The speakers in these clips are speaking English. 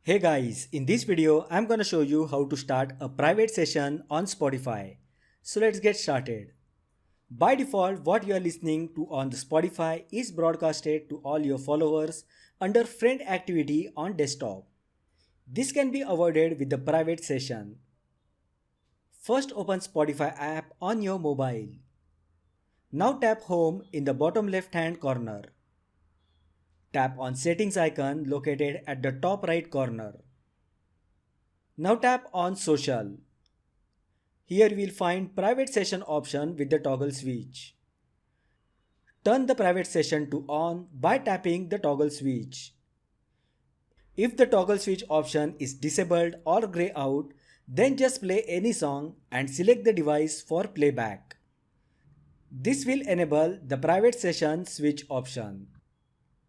Hey guys, in this video I'm gonna show you how to start a private session on Spotify. So let's get started. By default, what you are listening to on the Spotify is broadcasted to all your followers under friend activity on desktop. This can be avoided with the private session. First open Spotify app on your mobile. Now tap home in the bottom left hand corner. Tap on settings icon located at the top right corner. Now tap on social. Here we will find private session option with the toggle switch. Turn the private session to on by tapping the toggle switch. If the toggle switch option is disabled or grey out, then just play any song and select the device for playback. This will enable the private session switch option.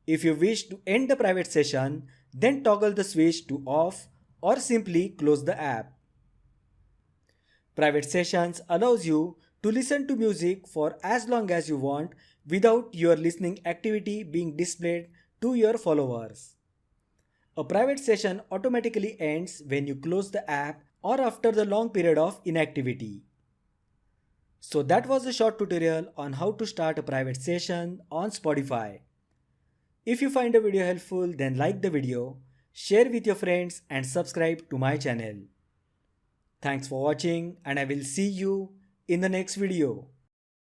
If you wish to end the private session, then toggle the switch to off or simply close the app. Private sessions allows you to listen to music for as long as you want without your listening activity being displayed to your followers. A private session automatically ends when you close the app or after the long period of inactivity. So that was a short tutorial on how to start a private session on Spotify. If you find the video helpful, then like the video, share with your friends and subscribe to my channel. Thanks for watching and I will see you in the next video.